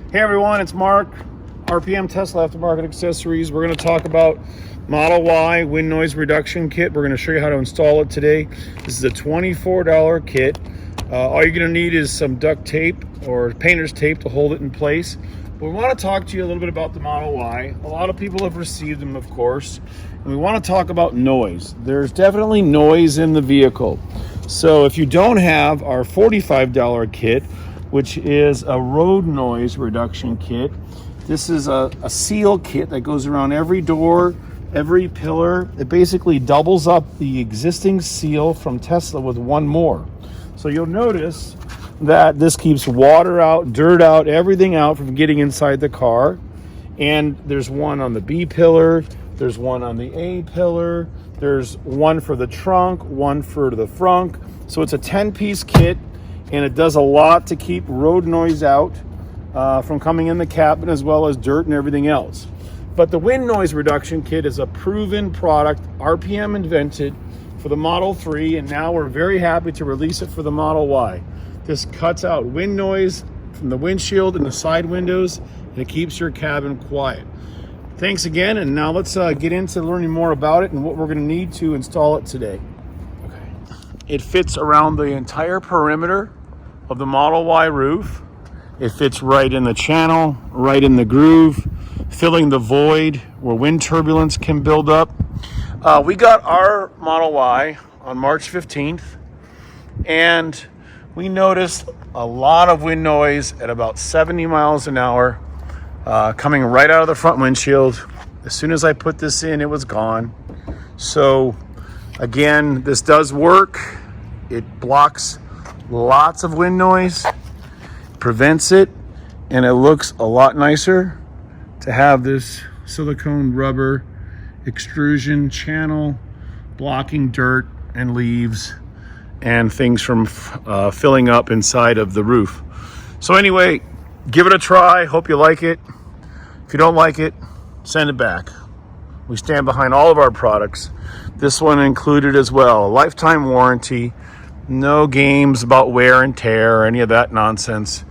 Hey everyone, it's Mark, RPM Tesla Aftermarket Accessories. We're going to talk about Model Y wind noise reduction kit. We're going to show you how to install it today. This is a $24 kit. All you're going to need is some duct tape or painter's tape to hold it in place. But we want to talk to you a little bit about the Model Y. A lot of people have received them, of course, and we want to talk about noise. There's definitely noise in the vehicle. So if you don't have our $45 kit, which is a road noise reduction kit. This is a seal kit that goes around every door, every pillar. It basically doubles up the existing seal from Tesla with one more. So you'll notice that this keeps water out, dirt out, everything out from getting inside the car. And there's one on the B pillar, there's one on the A pillar, there's one for the trunk, one for the front. So it's a 10-piece kit. And it does a lot to keep road noise out from coming in the cabin, as well as dirt and everything else. But the wind noise reduction kit is a proven product, RPM invented for the Model 3, and now we're very happy to release it for the Model Y. This cuts out wind noise from the windshield and the side windows, and it keeps your cabin quiet. Thanks again, and now let's get into learning more about it and what we're going to need to install it today. It fits around the entire perimeter of the Model Y roof. It fits right in the channel, right in the groove, filling the void where wind turbulence can build up. We got our Model Y on March 15th, and we noticed a lot of wind noise at about 70 miles an hour coming right out of the front windshield. As soon as I put this in, it was gone. So again, this does work. It blocks lots of wind noise, prevents it, and it looks a lot nicer to have this silicone rubber extrusion channel blocking dirt and leaves and things from filling up inside of the roof. So anyway, give it a try. Hope you like it. If you don't like it, send it back. We stand behind all of our products. This one included as well, a lifetime warranty. No games about wear and tear or any of that nonsense.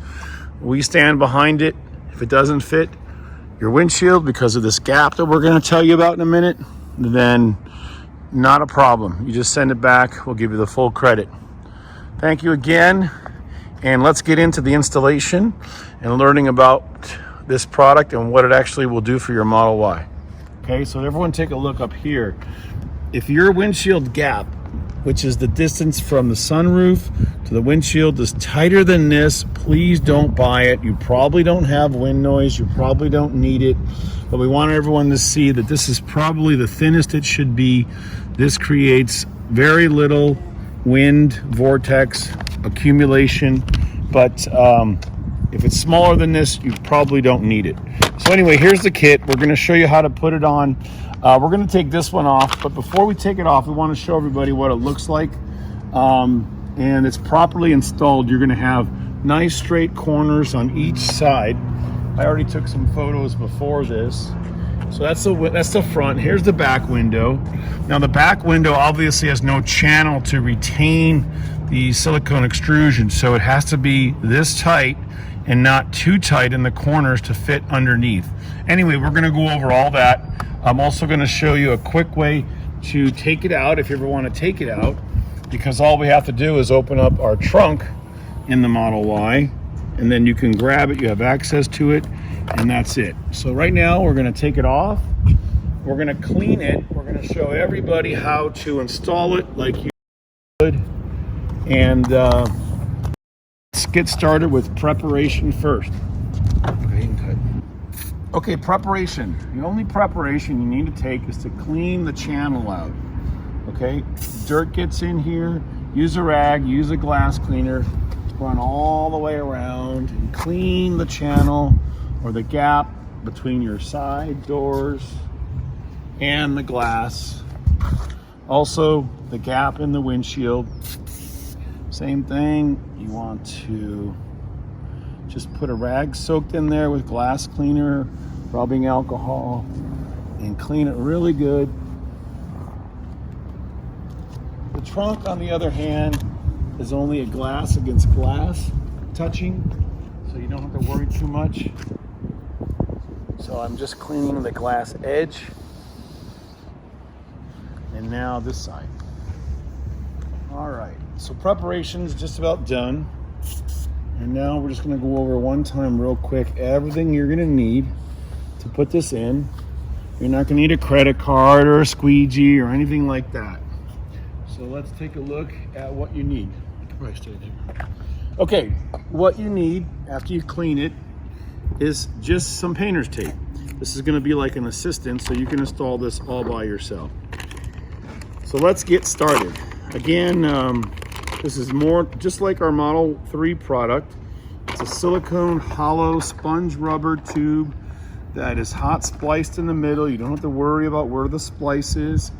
We stand behind it. If it doesn't fit your windshield because of this gap that we're going to tell you about in a minute, then not a problem. You just send it back. We'll give you the full credit. Thank you again. And let's get into the installation and learning about this product and what it actually will do for your Model Y. Okay, so everyone take a look up here. If your windshield gap, which is the distance from the sunroof to the windshield, is tighter than this, please don't buy it. You probably don't have wind noise. You probably don't need it. But we want everyone to see that this is probably the thinnest it should be. This creates very little wind vortex accumulation. But if it's smaller than this, you probably don't need it. So anyway, here's the kit. We're going to show you how to put it on. We're going to take this one off, but before we take it off, we want to show everybody what it looks like. And it's properly installed. You're going to have nice straight corners on each side. I already took some photos before this. So that's the front. Here's the back window. Now the back window obviously has no channel to retain the silicone extrusion, so it has to be this tight and not too tight in the corners to fit underneath. Anyway, we're going to go over all that. I'm also going to show you a quick way to take it out if you ever want to take it out, because all we have to do is open up our trunk in the Model Y, and then you can grab it, you have access to it, and that's it. So right now we're going to take it off, we're going to clean it, we're going to show everybody how to install it like you would, and let's get started with preparation first. Okay, preparation. The only preparation you need to take is to clean the channel out. Okay, dirt gets in here, use a rag, use a glass cleaner, run all the way around and clean the channel or the gap between your side doors and the glass. Also, the gap in the windshield. Same thing, you want to just put a rag soaked in there with glass cleaner, rubbing alcohol, and clean it really good. The trunk, on the other hand, is only a glass against glass touching. So so you don't have to worry too much. So I'm just cleaning the glass edge. And now this side. All right, so preparation's just about done. And now we're just gonna go over one time real quick everything you're gonna need to put this in. You're not gonna need a credit card or a squeegee or anything like that. So let's take a look at what you need. You can probably stay there. Okay, what you need after you clean it is just some painter's tape. This is gonna be like an assistant, so you can install this all by yourself. So let's get started. Again, this is more just like our Model 3 product. It's a silicone hollow sponge rubber tube that is hot spliced in the middle. You don't have to worry about where the splice is.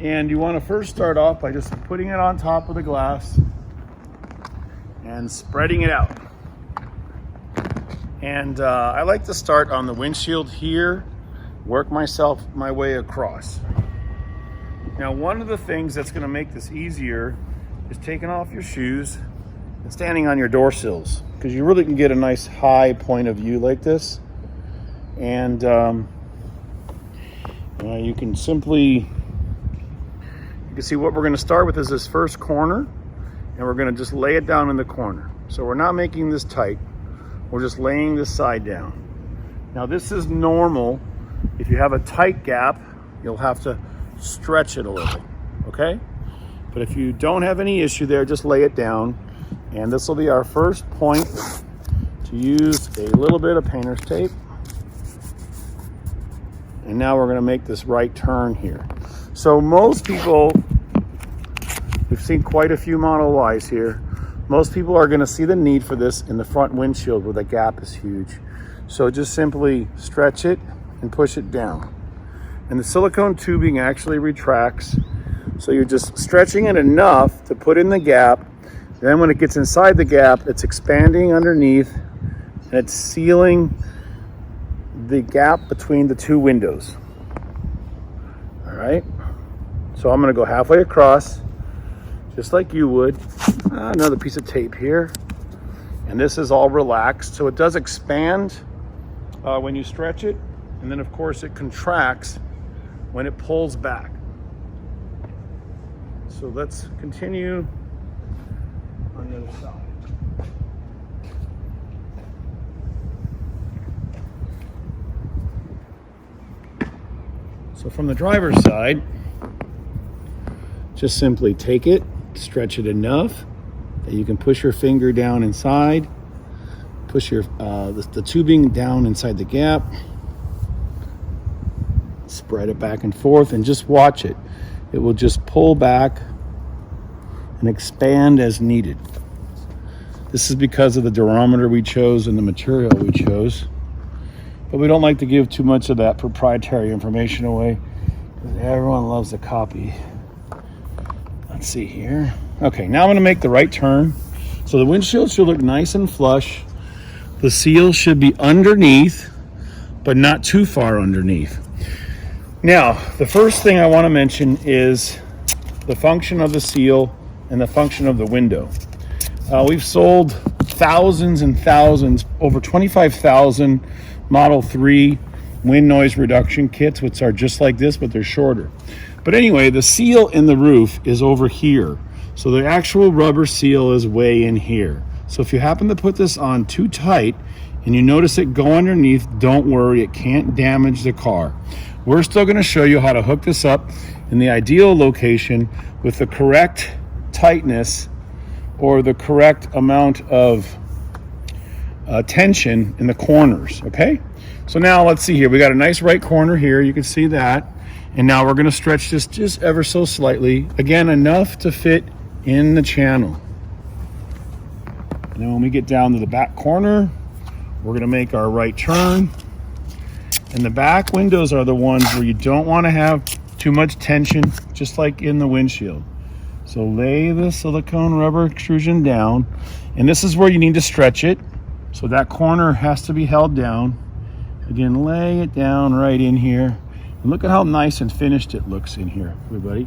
And you want to first start off by just putting it on top of the glass and spreading it out. And I like to start on the windshield here, work my way across. Now, one of the things that's going to make this easier is taking off your shoes and standing on your door sills, because you really can get a nice high point of view like this. And you can see what we're going to start with is this first corner, and we're going to just lay it down in the corner. So we're not making this tight, we're just laying this side down. Now this is normal. If you have a tight gap, you'll have to stretch it a little, okay? But if you don't have any issue there, just lay it down. And this will be our first point to use a little bit of painter's tape. And now we're going to make this right turn here. So most people, we've seen quite a few Model Ys here. Most people are going to see the need for this in the front windshield where the gap is huge. So just simply stretch it and push it down. And the silicone tubing actually retracts. So you're just stretching it enough to put in the gap. Then when it gets inside the gap, it's expanding underneath and it's sealing the gap between the two windows. All right. So I'm going to go halfway across, just like you would. Another piece of tape here. And this is all relaxed. So it does expand when you stretch it. And then of course it contracts when it pulls back. So let's continue on the other side. So from the driver's side, just simply take it, stretch it enough that you can push your finger down inside, push your the tubing down inside the gap, spread it back and forth, and just watch it. It will just pull back and expand as needed. This is because of the durometer we chose and the material we chose. But we don't like to give too much of that proprietary information away, because everyone loves a copy. Let's see here. Okay, now I'm going to make the right turn. So the windshield should look nice and flush. The seal should be underneath, but not too far underneath. Now, the first thing I want to mention is the function of the seal and the function of the window. We've sold thousands and thousands, over 25,000 Model 3 wind noise reduction kits, which are just like this, but they're shorter. But anyway, the seal in the roof is over here. So the actual rubber seal is way in here. So if you happen to put this on too tight and you notice it go underneath, don't worry, it can't damage the car. We're still going to show you how to hook this up in the ideal location with the correct tightness or the correct amount of tension in the corners, okay? So now let's see here. We got a nice right corner here. You can see that. And now we're going to stretch this just ever so slightly. Again, enough to fit in the channel. And then when we get down to the back corner, we're going to make our right turn. And the back windows are the ones where you don't want to have too much tension, just like in the windshield. So lay the silicone rubber extrusion down. And this is where you need to stretch it. So that corner has to be held down. Again, lay it down right in here. And look at how nice and finished it looks in here, everybody.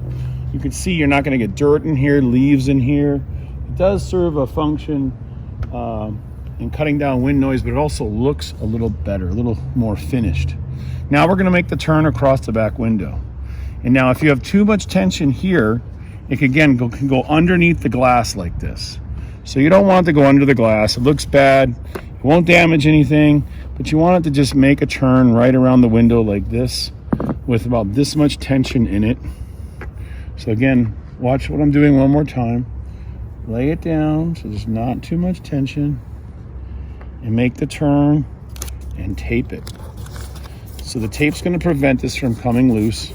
You can see you're not going to get dirt in here, leaves in here. It does serve a function and cutting down wind noise, but it also looks a little better, a little more finished. Now we're going to make the turn across the back window. And now if you have too much tension here, it can go underneath the glass like this. So you don't want it to go under the glass. It looks bad. It won't damage anything, but you want it to just make a turn right around the window like this with about this much tension in it. So again, watch what I'm doing one more time. Lay it down so there's not too much tension, and make the turn and tape it. So the tape's going to prevent this from coming loose.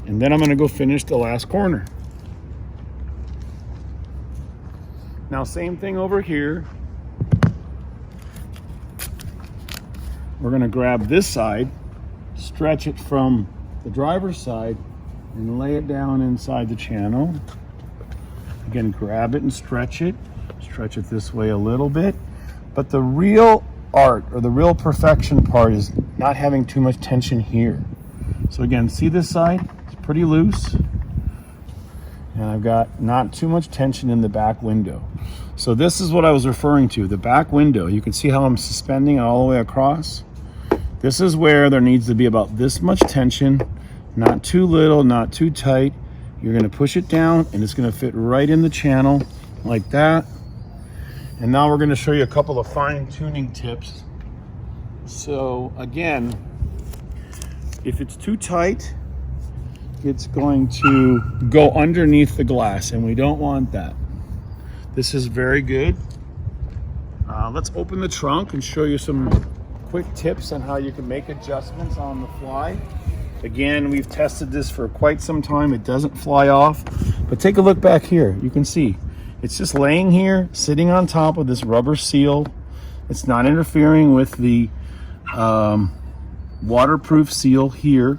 And then I'm going to go finish the last corner. Now same thing over here. We're going to grab this side, stretch it from the driver's side, and lay it down inside the channel. Again, grab it and stretch it this way a little bit. But the real art, or the real perfection part, is not having too much tension here. So again, see this side? It's pretty loose. And I've got not too much tension in the back window. So this is what I was referring to, the back window. You can see how I'm suspending it all the way across. This is where there needs to be about this much tension, not too little, not too tight. You're going to push it down and it's going to fit right in the channel like that. And now we're going to show you a couple of fine tuning tips. So again, if it's too tight, it's going to go underneath the glass, and we don't want that. This is very good. Let's open the trunk and show you some quick tips on how you can make adjustments on the fly. Again, we've tested this for quite some time. It doesn't fly off, but take a look back here. You can see it's just laying here, sitting on top of this rubber seal. It's not interfering with the waterproof seal here.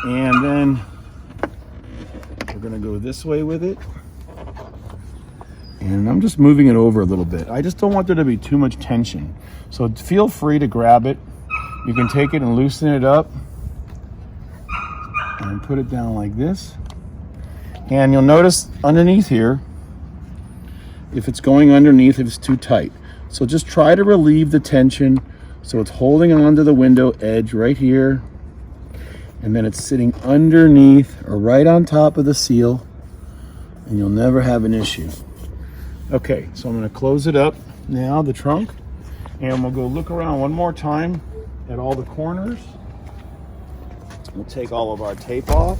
And then we're going to go this way with it. And I'm just moving it over a little bit. I just don't want there to be too much tension. So feel free to grab it. You can take it and loosen it up and put it down like this. And you'll notice underneath here, if it's going underneath, if it's too tight. So just try to relieve the tension so it's holding onto the window edge right here. And then it's sitting underneath or right on top of the seal, and you'll never have an issue. Okay, so I'm going to close it up now, the trunk, and we'll go look around one more time at all the corners. We'll take all of our tape off.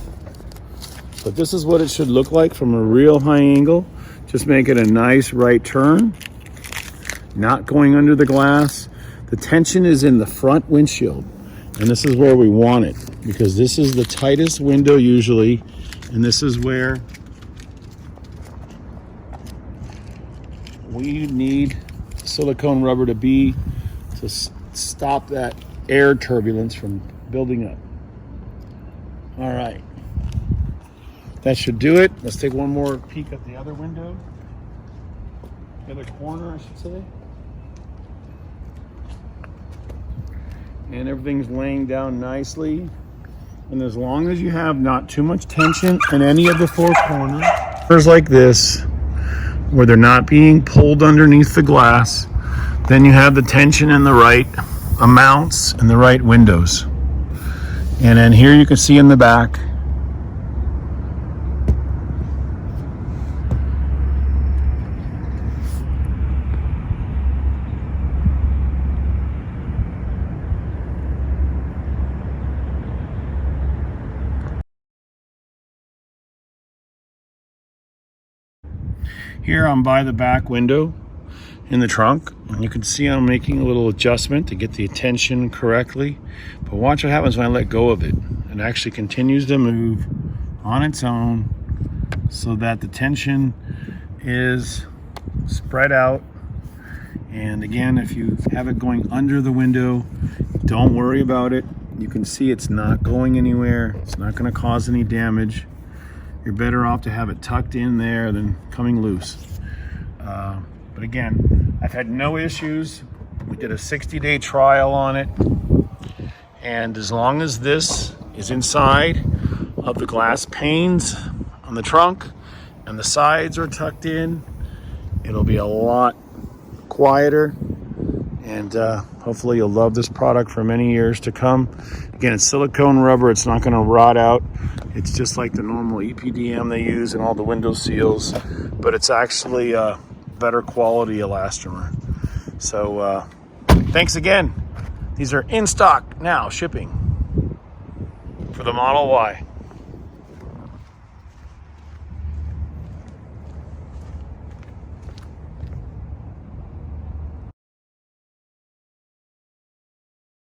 But this is what it should look like from a real high angle. Just make it a nice right turn, not going under the glass. The tension is in the front windshield, and this is where we want it, because this is the tightest window usually, and this is where we need silicone rubber to be to stop that air turbulence from building up. All right, that should do it. Let's take one more peek at the other window, the other corner, I should say. And everything's laying down nicely. And as long as you have not too much tension in any of the four corners like this, where they're not being pulled underneath the glass, then you have the tension in the right amounts and the right windows. And then here you can see in the back, here I'm by the back window in the trunk, and you can see I'm making a little adjustment to get the tension correctly. But watch what happens when I let go of it. It actually continues to move on its own so that the tension is spread out. And again, if you have it going under the window, don't worry about it. You can see it's not going anywhere. It's not going to cause any damage. You're better off to have it tucked in there than coming loose. But again, I've had no issues. We did a 60-day trial on it. And as long as this is inside of the glass panes on the trunk and the sides are tucked in, it'll be a lot quieter, and hopefully you'll love this product for many years to come. Again, it's silicone rubber. It's not going to rot out. It's just like the normal EPDM they use in all the window seals, but it's actually better quality elastomer. So thanks again. These are in stock now, shipping for the Model Y.